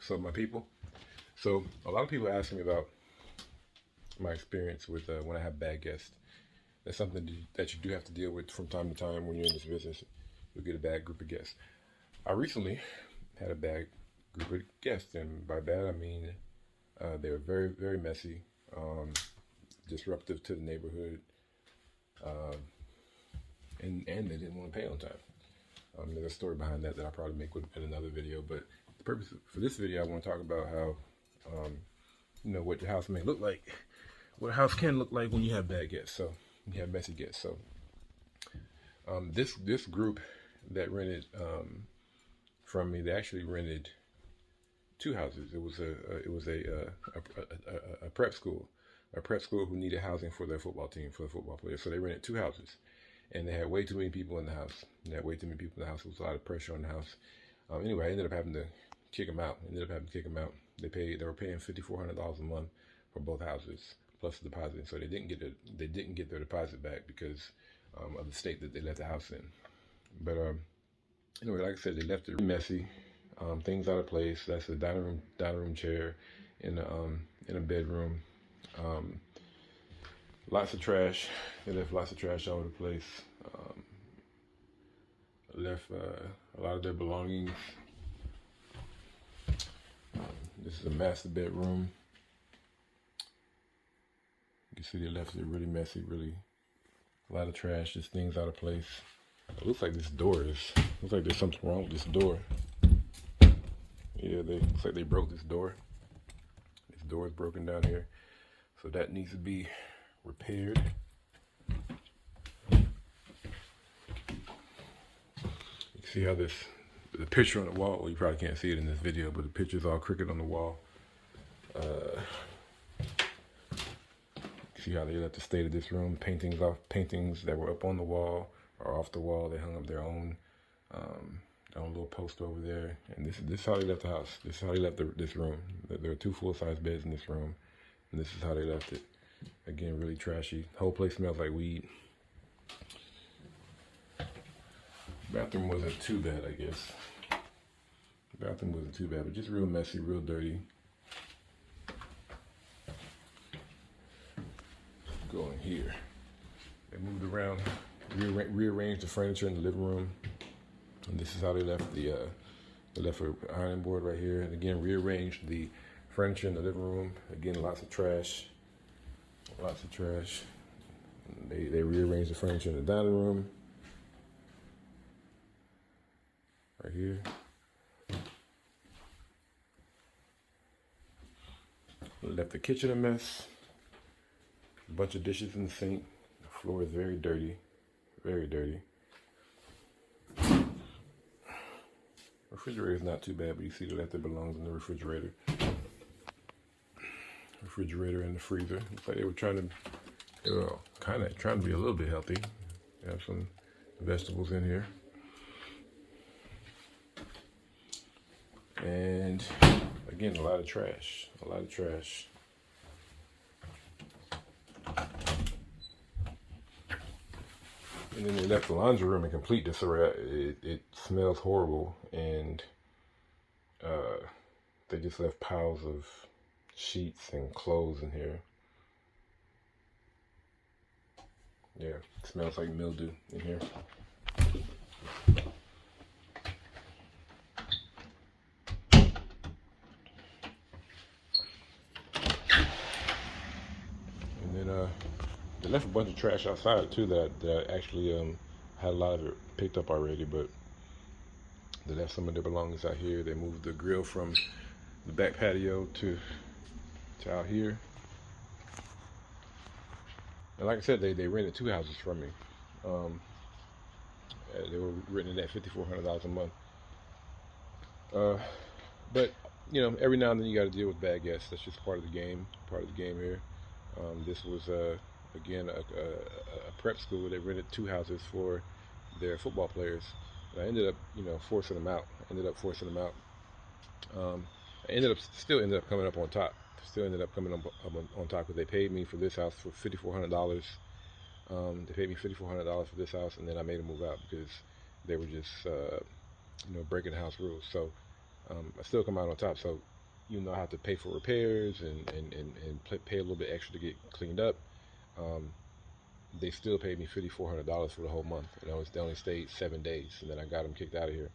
So my people, so a lot of people ask me about my experience with when I have bad guests. That's something that you do have to deal with from time to time when you're in this business. You'll get a bad group of guests. I recently had a bad group of guests, and by bad I mean they were very, very messy, disruptive to the neighborhood, uh, and they didn't want to pay on time. There's a story behind that I'll probably make in another video, but the purpose for this video, I want to talk about how, what your house may look like, what a house can look like when you have bad guests. So you have messy guests. So this group that rented from me, they actually rented two houses. It was a prep school, who needed housing for their football team, for the football players. So they rented two houses, and they had way too many people in the house. It was a lot of pressure on the house. Anyway, I ended up having to kick them out. They were paying $5,400 a month for both houses plus the deposit. So they didn't get their deposit back because of the state that they left the house in. But anyway, like I said, they left it messy, things out of place. That's the dining room chair in a bedroom. Lots of trash. They left lots of trash all over the place. Left a lot of their belongings. This is a master bedroom. You can see they left it really messy, really a lot of trash, just things out of place. It looks like looks like there's something wrong with this door. Yeah, looks like they broke this door. This door is broken down here, so that needs to be repaired. You can see how the picture on the wall, well, you probably can't see it in this video, but the picture's all crooked on the wall. See how they left the state of this room. Paintings that were up on the wall or off the wall. They hung up their own little poster over there. And this is how they left the house. This is how they left this room. There are two full-size beds in this room, and this is how they left it. Again, really trashy. The whole place smells like weed. Bathroom wasn't too bad, I guess. Bathroom wasn't too bad, but just real messy, real dirty. Go in here. They moved around, rearranged the furniture in the living room, and this is how they left they left an ironing board right here, and again rearranged the furniture in the living room. Again, lots of trash. They rearranged the furniture in the dining room right here. Left the kitchen a mess. A bunch of dishes in the sink. The floor is very dirty. Very dirty. Refrigerator is not too bad, but you see that belongs in the refrigerator. Refrigerator and the freezer. Looks like they were kind of trying to be a little bit healthy. They have some vegetables in here. And again, a lot of trash. And then they left the laundry room in complete disarray. It smells horrible, and they just left piles of sheets and clothes in here. Yeah, it smells like mildew in here. And then they left a bunch of trash outside too that actually had a lot of it picked up already, but they left some of their belongings out here. They moved the grill from the back patio to out here. And like I said, they rented two houses from me. They were renting at $5,400 a month. But every now and then you got to deal with bad guests. That's just part of the game. Here. This was again a prep school. They rented two houses for their football players. And I ended up forcing them out. I ended up still ended up coming up on top. Because they paid me for this house for $5,400. They paid me $5,400 for this house, and then I made them move out because they were just breaking the house rules. So I still come out on top. So even though I have to pay for repairs and pay a little bit extra to get cleaned up, um, they still paid me $5,400 for the whole month. They only stayed 7 days, and then I got them kicked out of here.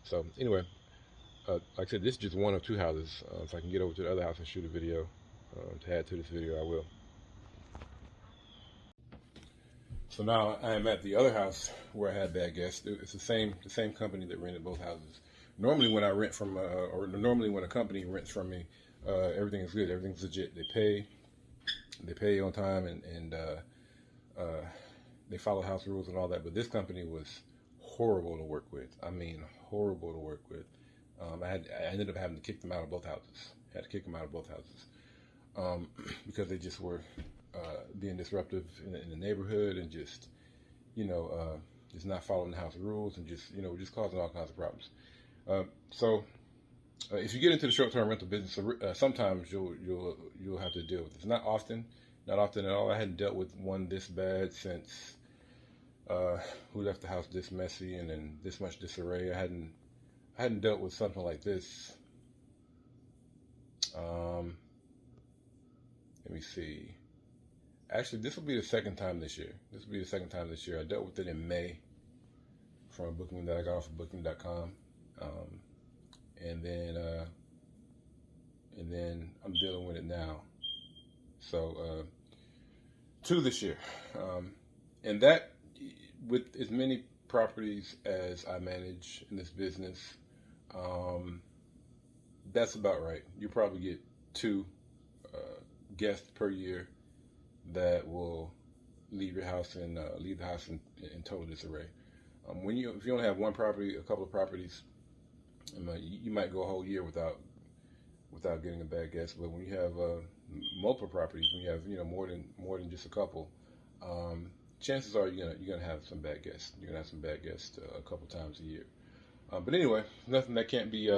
So anyway, like I said, this is just one of two houses. If I can get over to the other house and shoot a video to add to this video, I will. So now I am at the other house where I had bad guests. It's the same company that rented both houses. Normally, when I rent from, or normally when a company rents from me, everything is good. Everything's legit. They pay on time, and they follow house rules and all that. But this company was horrible to work with. I mean, horrible to work with. I ended up having to kick them out of both houses. Had to kick them out of both houses because they just were being disruptive in the neighborhood, and just just not following the house rules, and just causing all kinds of problems. So if you get into the short-term rental business, sometimes you'll have to deal with this. Not often at all. I hadn't dealt with one this bad since Who Left the House This Messy, and then this much disarray. I hadn't dealt with something like this. Let me see. Actually, this will be the second time this year. I dealt with it in May from a booking that I got off of Booking.com. And then I'm dealing with it now. So, two this year. And that, with as many properties as I manage in this business, that's about right. You probably get two guests per year that will leave your house and leave the house in total disarray. If you only have one property, a couple of properties, you might go a whole year without getting a bad guest. But when you have multiple properties, when you have more than just a couple, chances are you're gonna have some bad guests. You're gonna have some bad guests a couple times a year. But anyway, nothing that can't be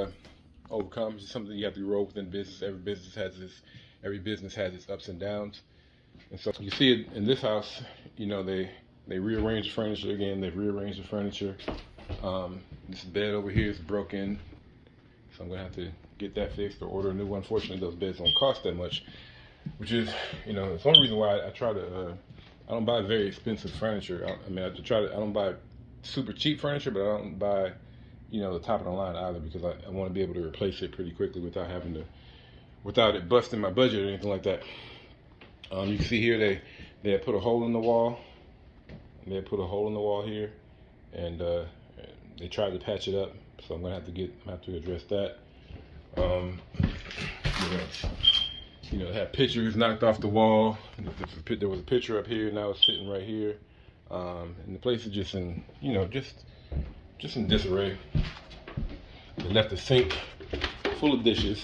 overcome. It's something you have to roll within business. Every business has its ups and downs. And so you see it in this house. They rearranged the furniture again. They've rearranged the furniture. This bed over here is broken, so I'm gonna have to get that fixed or order a new one. Fortunately, those beds don't cost that much, which is, it's one reason why I try to. I don't buy very expensive furniture. I don't buy super cheap furniture, but I don't buy, the top of the line either, because I want to be able to replace it pretty quickly without it busting my budget or anything like that. You can see here they had put a hole in the wall. They had put a hole in the wall here, and they tried to patch it up. So I'm gonna have to address that. They had pictures knocked off the wall. There was a picture up here. Now it's sitting right here, and the place is just in disarray. They left the sink full of dishes.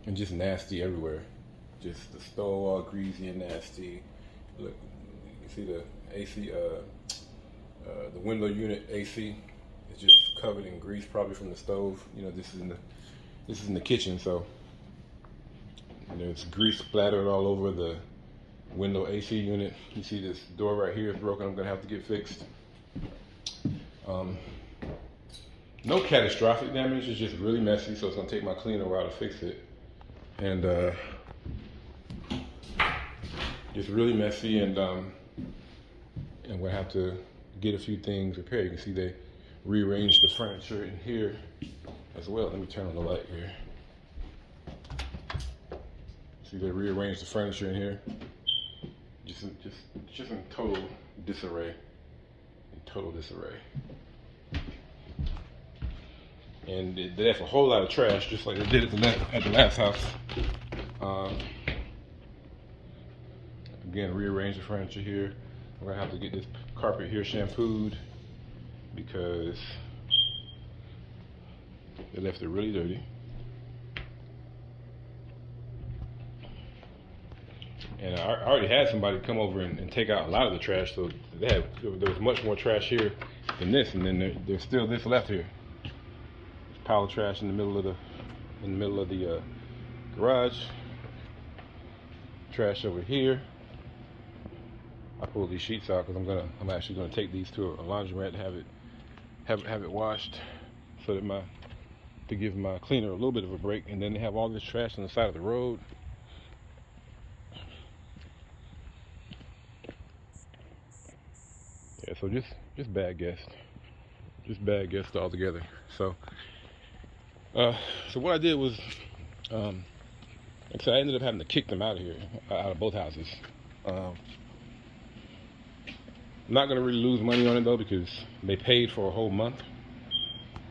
And just nasty everywhere. Just the stove all greasy and nasty. Look, you can see the AC, the window unit AC is just covered in grease, probably from the stove. This is in the kitchen, so there's grease splattered all over the window AC unit. You see this door right here is broken. I'm gonna have to get fixed. No catastrophic damage. It's just really messy, so it's gonna take my cleaner a while to fix it. And just really messy, and we'll have to get a few things repaired. You can see they rearranged the furniture in here as well. Let me turn on the light here. See, they rearranged the furniture in here. Just in total disarray. And they left a whole lot of trash, just like they did at the last house. Again, rearrange the furniture here. I'm gonna have to get this carpet here shampooed because they left it really dirty. And I already had somebody come over and take out a lot of the trash, so there was much more trash here than this, and then there's still this left here. Pile of trash in the middle of the garage. Trash over here. I pulled these sheets out because I'm actually gonna take these to a laundromat to have it have it washed so that to give my cleaner a little bit of a break. And then they have all this trash on the side of the road. Yeah, so just bad guests, altogether. So so what I did was, like I said, I ended up having to kick them out of here, out of both houses. I'm not gonna really lose money on it though, because they paid for a whole month.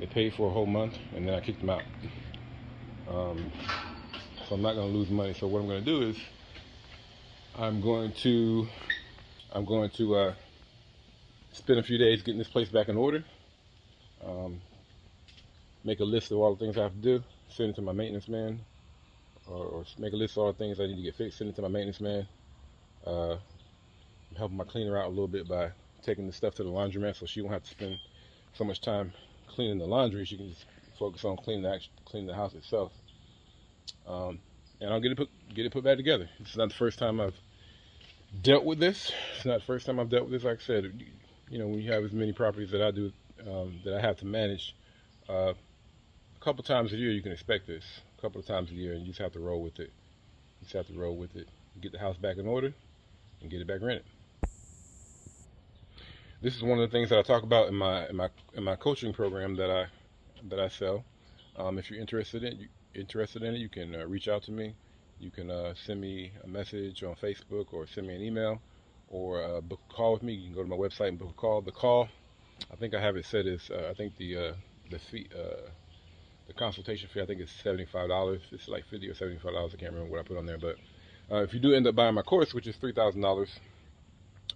And then I kicked them out. So I'm not gonna lose money. So what I'm gonna do is I'm going to spend a few days getting this place back in order. Make a list of all the things I have to do, send it to my maintenance man, or make a list of all the things I need to get fixed, send it to my maintenance man. Helping my cleaner out a little bit by taking the stuff to the laundromat, so she won't have to spend so much time cleaning the laundry. She can just focus on cleaning the house itself. And I'll get it put back together. It's not the first time I've dealt with this. Like I said, when you have as many properties that I do, that I have to manage, a couple times a year you can expect this. A couple of times a year, and you just have to roll with it. Get the house back in order and get it back rented. This is one of the things that I talk about in my coaching program that I sell. If you're interested in it, you can reach out to me. You can send me a message on Facebook, or send me an email, or book a call with me. You can go to my website and book a call. The call, I think I have it set as I think the fee, the consultation fee, I think it's $75. It's like $50 or $75. I can't remember what I put on there. But if you do end up buying my course, which is $3,000,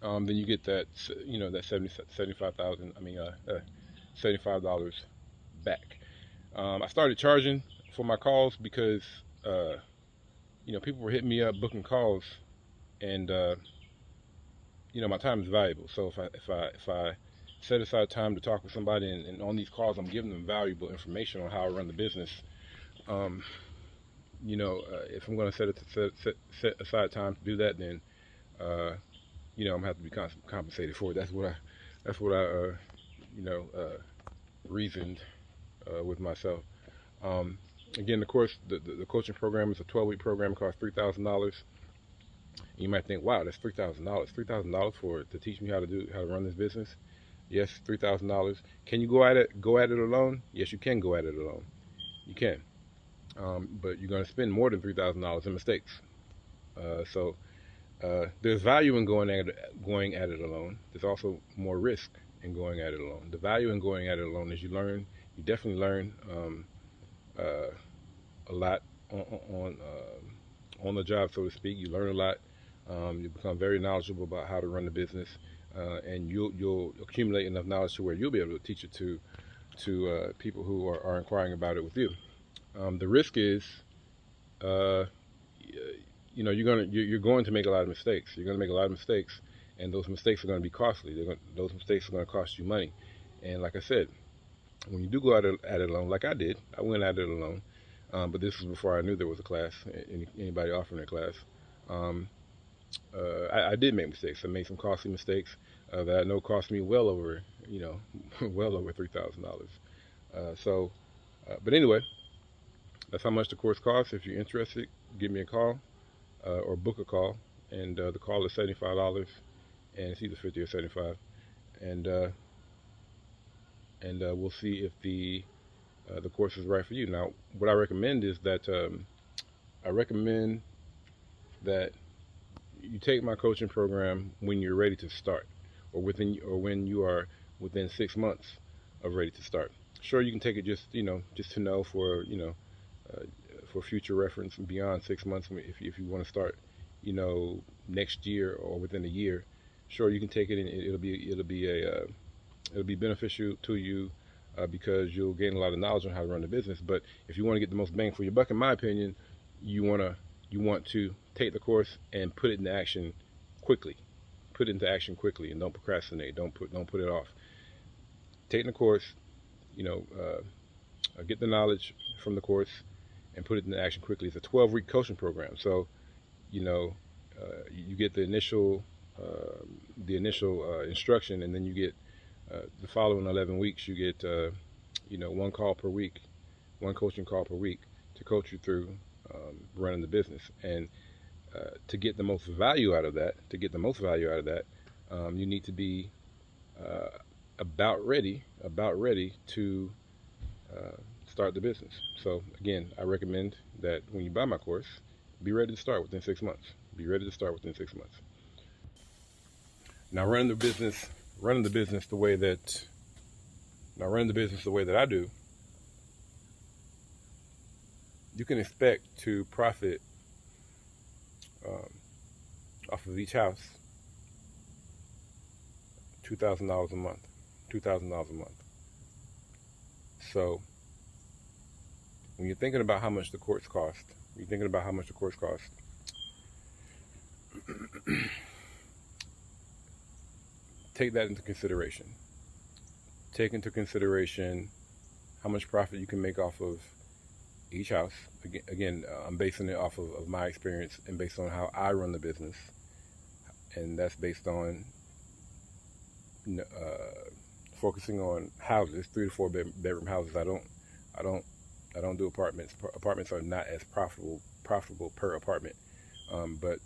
then you get that that $75 back. I started charging for my calls because people were hitting me up booking calls, and my time is valuable. So if I set aside time to talk with somebody, and on these calls I'm giving them valuable information on how I run the business, if I'm going to set aside time to do that, then I'm gonna have to be compensated for it. That's what I reasoned with myself. Again, the course, the coaching program is a 12-week program. It costs $3,000. You might think, wow, that's $3,000. $3,000 to teach me how to run this business. Yes, $3,000. Can you go at it alone? Yes, you can go at it alone. You can, but you're going to spend more than $3,000 in mistakes. So there's value in going at it alone. There's also more risk in going at it alone. The value in going at it alone is you definitely learn a lot on the job, so to speak. You learn a lot. You become very knowledgeable about how to run the business, and you'll accumulate enough knowledge to where you'll be able to teach it to people who are inquiring about it with you. The risk is, you're going to make a lot of mistakes. You're going to make a lot of mistakes, and those mistakes are going to be costly. Those mistakes are going to cost you money. And like I said, when you do go at it alone, like I did, I went at it alone. But this was before I knew there was a class, anybody offering a class. I did make mistakes. I made some costly mistakes that I know cost me well over $3,000. But anyway, that's how much the course costs. If you're interested, give me a call or book a call, and the call is $75, and it's either $50 or $75, and we'll see if the course is right for you. Now, what I recommend is that you take my coaching program when you're ready to start, or when you are within 6 months of ready to start. Sure, you can take it just to know for future reference beyond 6 months. If you want to start next year or within a year, sure, you can take it, and it'll be beneficial to you because you'll gain a lot of knowledge on how to run the business. But if you want to get the most bang for your buck, in my opinion, you want to take the course and put it into action quickly. And don't procrastinate. Don't put it off. Take the course, get the knowledge from the course and put it into action quickly. It's a 12-week coaching program, so you get the initial instruction, and then you get The following 11 weeks, you get one call per week, one coaching call per week to coach you through running the business. And to get the most value out of that, you need to be about ready to start the business. So again, I recommend that when you buy my course, be ready to start within 6 months. Now running the business the way that I do, you can expect to profit off of each house $2,000 a month. So when you're thinking about how much the course cost, take that into consideration. Take into consideration how much profit you can make off of each house. Again, I'm basing it off of my experience and based on how I run the business, and that's based on focusing on houses, 3 to 4 bedroom houses. I don't do apartments. Apartments are not as profitable per apartment, but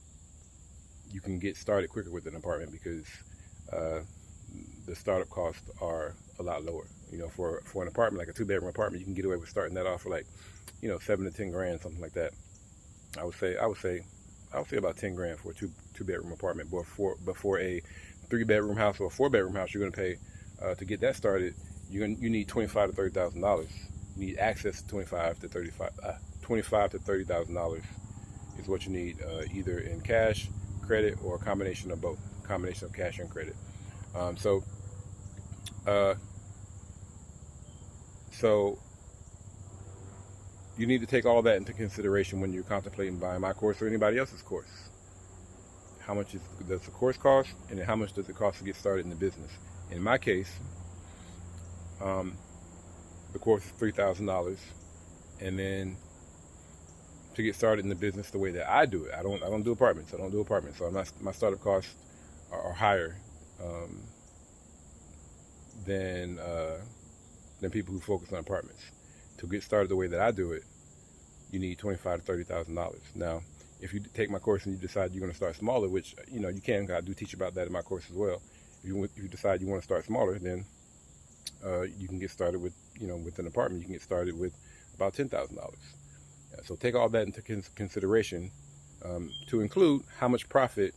you can get started quicker with an apartment because the startup costs are a lot lower. For an apartment, like a 2-bedroom apartment, you can get away with starting that off for like, 7 to 10 grand, something like that. I would say about 10 grand for a two-bedroom apartment. But for a 3-bedroom house or a 4-bedroom house, you're going to pay to get that started. You need $25,000 to $30,000. You need access to $25,000 to $30,000 is what you need, either in cash, credit, or a combination of both. Combination of cash and credit. So you need to take all that into consideration when you're contemplating buying my course or anybody else's course. How much does the course cost, and how much does it cost to get started in the business? In my case, the course is $3,000, and then to get started in the business the way that I do it, I don't do apartments. So my startup costs are higher than people who focus on apartments. To get started the way that I do it, you need $25,000 to $30,000. Now, if you take my course and you decide you're going to start smaller, which you can, I do teach about that in my course as well. If you decide you want to start smaller, then you can get started with with an apartment. You can get started with about $10,000. So take all that into consideration to include how much profit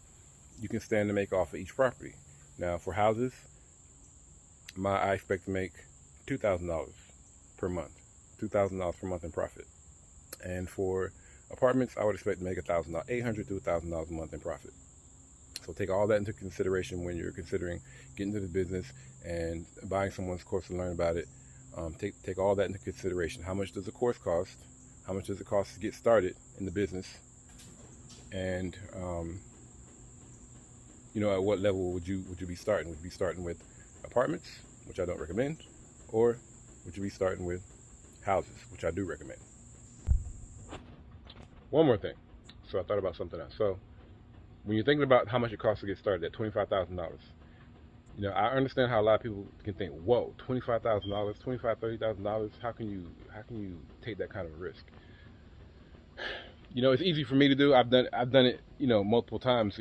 you can stand to make off of each property. Now, for houses, I expect to make $2,000 per month, $2,000 per month in profit. And for apartments, I would expect to make $800 to $1,000 a month in profit. So take all that into consideration when you're considering getting into the business and buying someone's course to learn about it. Take all that into consideration. How much does the course cost? How much does it cost to get started in the business? And at what level would you be starting? Would you be starting with apartments, which I don't recommend, or would you be starting with houses, which I do recommend? One more thing. So I thought about something else. So when you're thinking about how much it costs to get started at $25,000, I understand how a lot of people can think, whoa, $25,000, $30,000. How can you take that kind of risk? It's easy for me to do. I've done it, multiple times,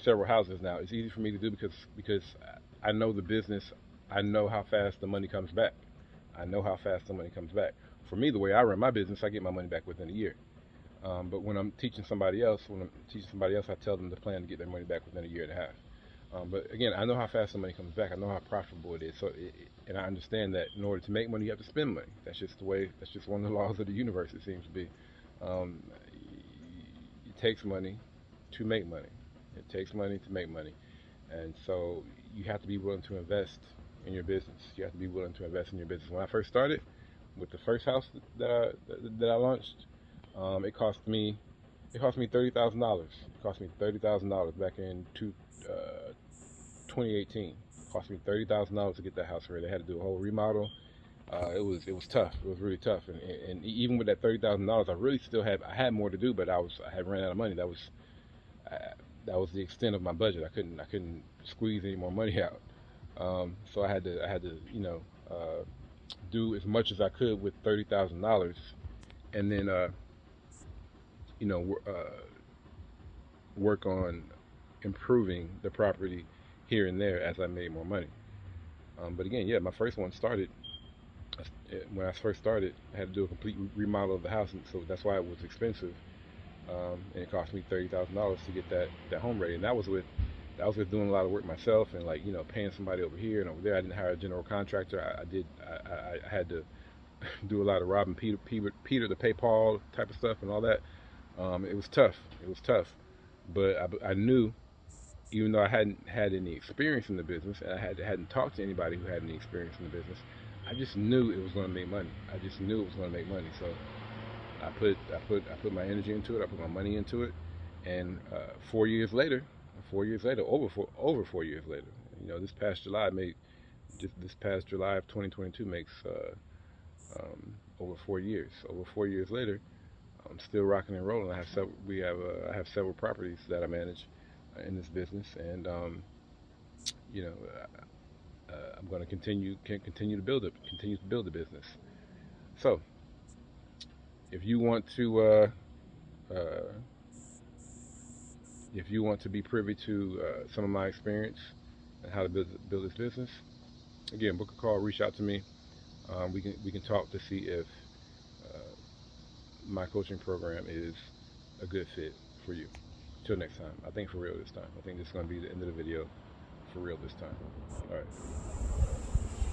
several houses now. It's easy for me to do because I know the business. I know how fast the money comes back. For me, the way I run my business, I get my money back within a year. But when I'm teaching somebody else, I tell them to plan to get their money back within a year and a half. But again, I know how fast the money comes back. I know how profitable it is. And I understand that in order to make money, you have to spend money. That's just one of the laws of the universe, it seems to be. It takes money to make money. And so you have to be willing to invest in your business. When I first started with the first house that I launched, it cost me $30,000. It cost me $30,000 back in 2018. It cost me $30,000 to get that house ready. I had to do a whole remodel. It was tough. It was really tough. And even with that $30,000, I really still had more to do, but I had run out of money. That was the extent of my budget. I couldn't squeeze any more money out. So I had to, do as much as I could with $30,000, and then, you know, work on improving the property here and there as I made more money. But again, yeah, my first one started when I first started. I had to do a complete remodel of the house, and so that's why it was expensive. And it cost me $30,000 to get that home ready, and that was with doing a lot of work myself, and like paying somebody over here and over there. I didn't hire a general contractor. I had to do a lot of robbing Peter to pay Paul type of stuff and all that. It was tough. It was tough, but I knew, even though I hadn't had any experience in the business, and I hadn't talked to anybody who had any experience in the business, I just knew it was going to make money. I just knew it was going to make money. So I put my energy into it. I put my money into it, and 4 years later, over 4 years later, this past July made just this past July of 2022 makes over 4 years. Over 4 years later, I'm still rocking and rolling. I have several properties that I manage in this business, and you know, I'm going to continue to build the business. So, if you want to uh, if you want to be privy to some of my experience and how to build this business, again, book a call, reach out to me. We can talk to see if uh, my coaching program is a good fit for you. Till next time. I think for real this time. I think this is going to be the end of the video for real this time. All right.